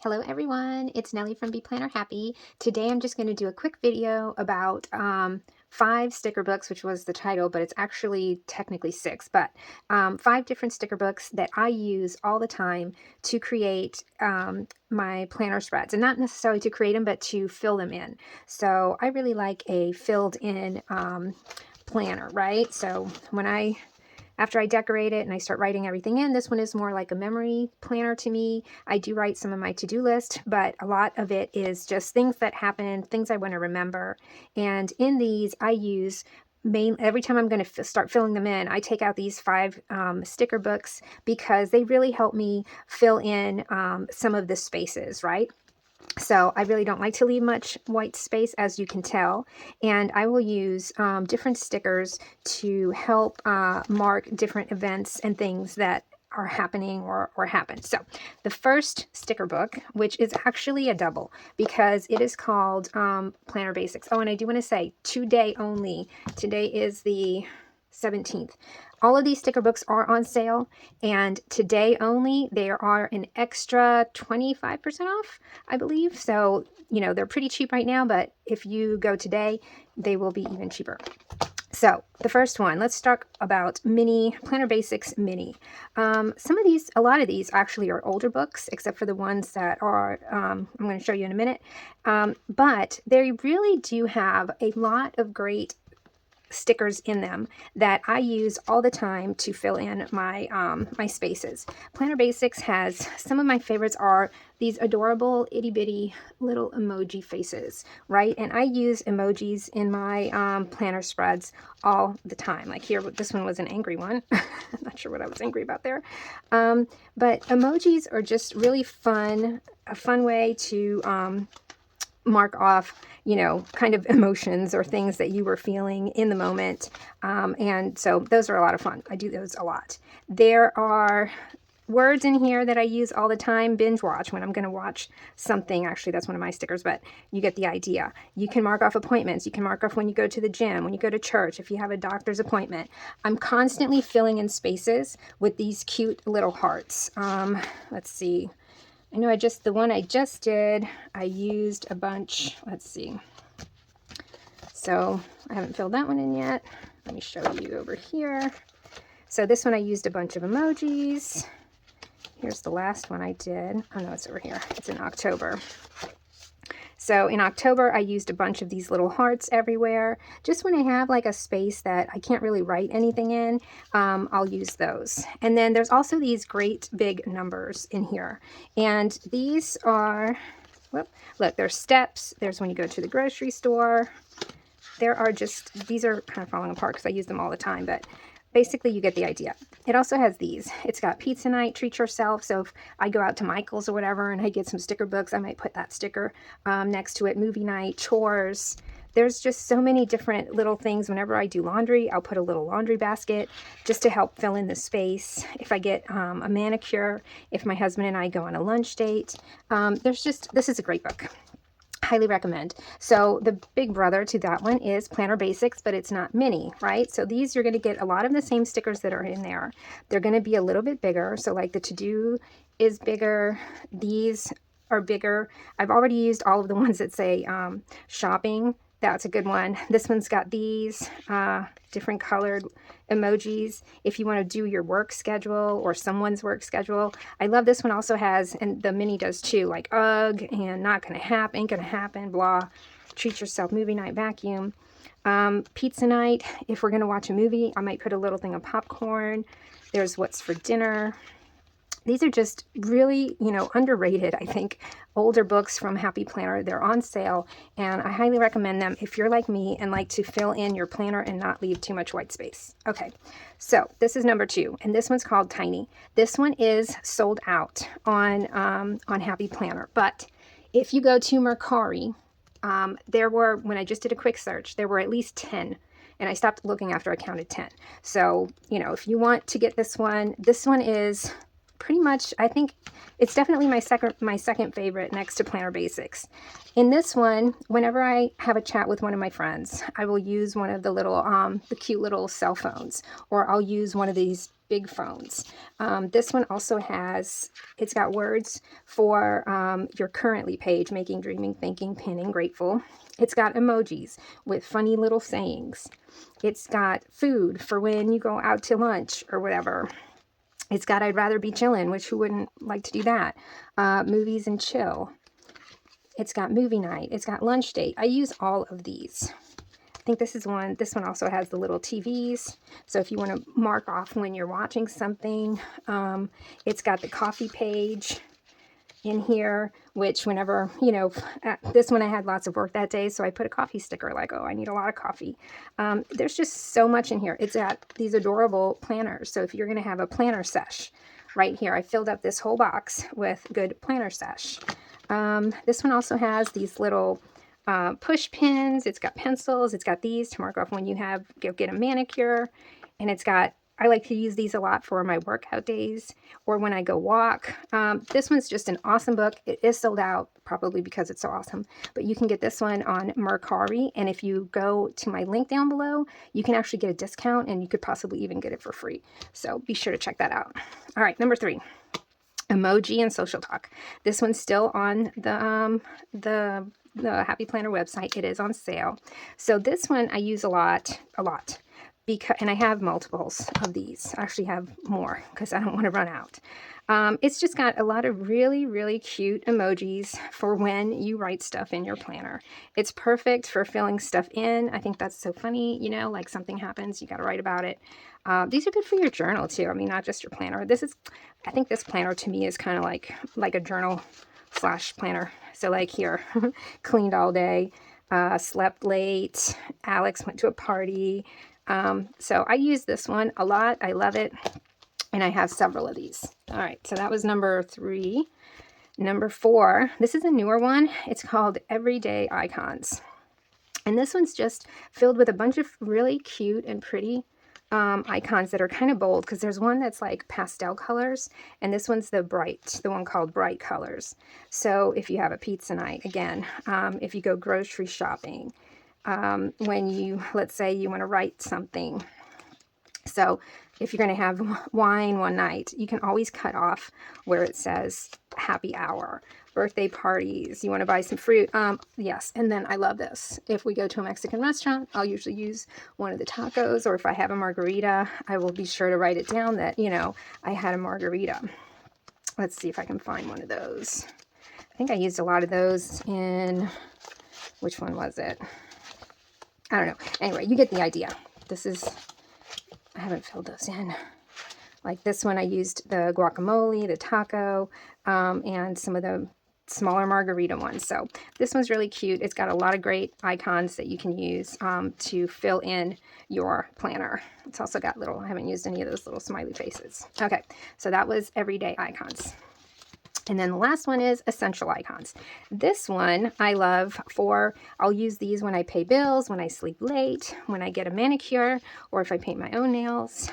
Hello everyone, it's Nellie from Be Planner Happy. Today I'm just going to do a quick video about 5 sticker books, which was the title, but it's actually technically 6, but 5 different sticker books that I use all the time to create my planner spreads, and not necessarily to create them, but to fill them in. So I really like a filled in planner, right? So after I decorate it and I start writing everything in, this one is more like a memory planner to me. I do write some of my to-do list, but a lot of it is just things that happen, things I want to remember. And in these, I use every time I'm going to start filling them in, I take out these 5 sticker books because they really help me fill in some of the spaces, right? So I really don't like to leave much white space, as you can tell, and I will use different stickers to help mark different events and things that are happening or happen. So the first sticker book, which is actually a double because it is called Planner Basics. Oh, and I do want to say today only. Today is the 17th. All of these sticker books are on sale, and today only there are an extra 25% off, I believe. So, you know, they're pretty cheap right now, but if you go today, they will be even cheaper. So the first one, let's talk about Mini, Planner Basics Mini. A lot of these actually are older books, except for the ones that are, I'm going to show you in a minute. But they really do have a lot of great stickers in them that I use all the time to fill in my my spaces. Planner Basics has some of my favorites are these adorable itty bitty little emoji faces, right? And I use emojis in my planner spreads all the time. Like here, this one was an angry one. I'm not sure what I was angry about there. But emojis are just really fun, a fun way to mark off, you know, kind of emotions or things that you were feeling in the moment. And so those are a lot of fun. I do those a lot. There are words in here that I use all the time. Binge watch, when I'm going to watch something. Actually, that's one of my stickers, but you get the idea. You can mark off appointments. You can mark off when you go to the gym, when you go to church, if you have a doctor's appointment. I'm constantly filling in spaces with these cute little hearts. Let's see. I know the one I just did, I used a bunch. Let's see. So I haven't filled that one in yet. Let me show you over here. So this one I used a bunch of emojis. Here's the last one I did. Oh no, it's over here. It's in October. So in October, I used a bunch of these little hearts everywhere. Just when I have like a space that I can't really write anything in, I'll use those. And then there's also these great big numbers in here. And these are, look, there's steps. There's when you go to the grocery store. These are kind of falling apart because I use them all the time, but basically you get the idea. It also has these. It's got pizza night, treat yourself. So if I go out to Michael's or whatever and I get some sticker books, I might put that sticker next to it. Movie night, chores. There's just so many different little things. Whenever I do laundry, I'll put a little laundry basket just to help fill in the space. If I get a manicure, if my husband and I go on a lunch date, this is a great book. Highly recommend. So the big brother to that one is Planner Basics, but it's not mini, right? So these, you're going to get a lot of the same stickers that are in there. They're going to be a little bit bigger. So like the to-do is bigger. These are bigger. I've already used all of the ones that say shopping. That's a good one. This one's got these different colored emojis if you want to do your work schedule or someone's work schedule. I love this one also has, and the mini does too, like ugh and not gonna happen, ain't gonna happen, blah, treat yourself, movie night, vacuum. Pizza night, if we're gonna watch a movie, I might put a little thing of popcorn. There's what's for dinner. These are just really, you know, underrated, I think, older books from Happy Planner. They're on sale, and I highly recommend them if you're like me and like to fill in your planner and not leave too much white space. Okay, so this is number 2, and this one's called Tiny. This one is sold out on Happy Planner, but if you go to Mercari, when I just did a quick search, there were at least 10. And I stopped looking after I counted 10. So, you know, if you want to get this one is pretty much, I think it's definitely my second favorite next to Planner Basics. In this one, whenever I have a chat with one of my friends, I will use one of the little, the cute little cell phones, or I'll use one of these big phones. This one also has, it's got words for your currently page, making, dreaming, thinking, pinning, grateful. It's got emojis with funny little sayings. It's got food for when you go out to lunch or whatever. It's got I'd rather be chillin', which who wouldn't like to do that? Movies and chill. It's got movie night. It's got lunch date. I use all of these. I think this one also has the little TVs. So if you want to mark off when you're watching something, it's got the coffee page in here, which whenever, you know, this one I had lots of work that day, so I put a coffee sticker like, oh, I need a lot of coffee. There's just so much in here. It's got these adorable planners. So if you're going to have a planner sesh, right here, I filled up this whole box with good planner sesh. This one also has these little push pins. It's got pencils. It's got these to mark off when you get a manicure. And it's got, I like to use these a lot for my workout days or when I go walk. This one's just an awesome book. It is sold out, probably because it's so awesome. But you can get this one on Mercari. And if you go to my link down below, you can actually get a discount and you could possibly even get it for free. So be sure to check that out. All right, number 3. Emoji and social talk. This one's still on the Happy Planner website. It is on sale. So this one I use a lot, because, and I have multiples of these. I actually have more because I don't want to run out. It's just got a lot of really, really cute emojis for when you write stuff in your planner. It's perfect for filling stuff in. I think that's so funny, you know, like something happens, you got to write about it. These are good for your journal too. I mean, not just your planner. I think this planner to me is kind of like a journal / planner. So like here, cleaned all day, slept late, Alex went to a party. So I use this one a lot. I love it. And I have several of these. All right, so that was number 3. Number 4, this is a newer one. It's called Everyday Icons. And this one's just filled with a bunch of really cute and pretty icons that are kind of bold, because there's one that's like pastel colors, and this one's the one called Bright Colors. So if you have a pizza night, again, if you go grocery shopping, when you, let's say you want to write something. So if you're going to have wine one night, you can always cut off where it says happy hour. Birthday parties, you want to buy some fruit. Yes, and then I love this. If we go to a Mexican restaurant, I'll usually use one of the tacos, or if I have a margarita, I will be sure to write it down that, you know, I had a margarita. Let's see if I can find one of those. I think I used a lot of those in, which one was it? I don't know. Anyway, you get the idea. I haven't filled those in. Like this one, I used the guacamole, the taco, and some of the smaller margarita ones. So this one's really cute. It's got a lot of great icons that you can use to fill in your planner. It's also got I haven't used any of those little smiley faces. Okay, so that was Everyday Icons. And then the last one is Essential Icons. This one I love I'll use these when I pay bills, when I sleep late, when I get a manicure, or if I paint my own nails.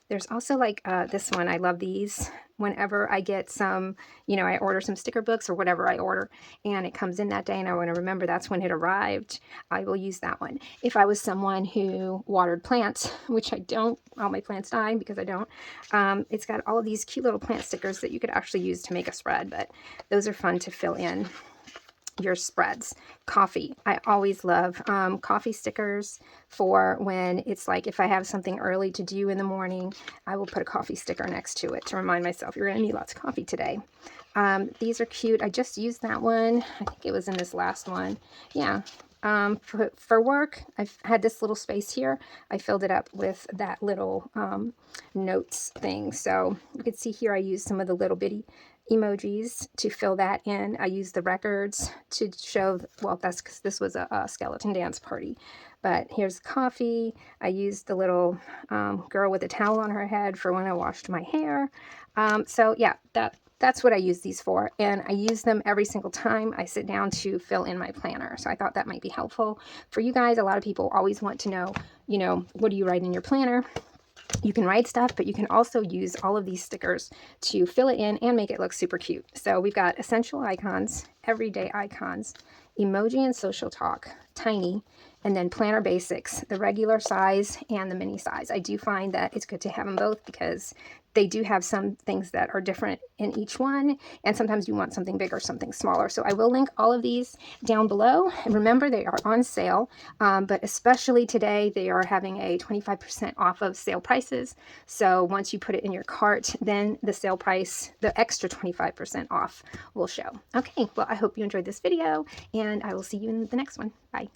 There's also like this one. I love these whenever I get some, you know, I order some sticker books or whatever I order, and it comes in that day and I want to remember that's when it arrived. I will use that one. If I was someone who watered plants, which I don't, all my plants die because I don't, it's got all of these cute little plant stickers that you could actually use to make a spread, but those are fun to fill in your spreads. Coffee. I always love coffee stickers for when it's like if I have something early to do in the morning, I will put a coffee sticker next to it to remind myself you're going to need lots of coffee today. These are cute. I just used that one. I think it was in this last one. Yeah. For work, I've had this little space here. I filled it up with that little notes thing. So you can see here I used some of the little bitty emojis to fill that in. I used the records to show, well, that's because this was a skeleton dance party. But here's coffee. I used the little girl with a towel on her head for when I washed my hair. So yeah, that's what I use these for, and I use them every single time I sit down to fill in my planner. So I thought that might be helpful for you guys. A lot of people always want to know, you know, what do you write in your planner? You can write stuff, but you can also use all of these stickers to fill it in and make it look super cute. So we've got Essential Icons, Everyday Icons, Emoji and Social Talk, Tiny, and then Planner Basics, the regular size and the mini size. I do find that it's good to have them both because they do have some things that are different in each one, and sometimes you want something bigger, something smaller. So I will link all of these down below. And remember, they are on sale, but especially today, they are having a 25% off of sale prices. So once you put it in your cart, then the sale price, the extra 25% off will show. Okay, well, I hope you enjoyed this video, and I will see you in the next one. Bye.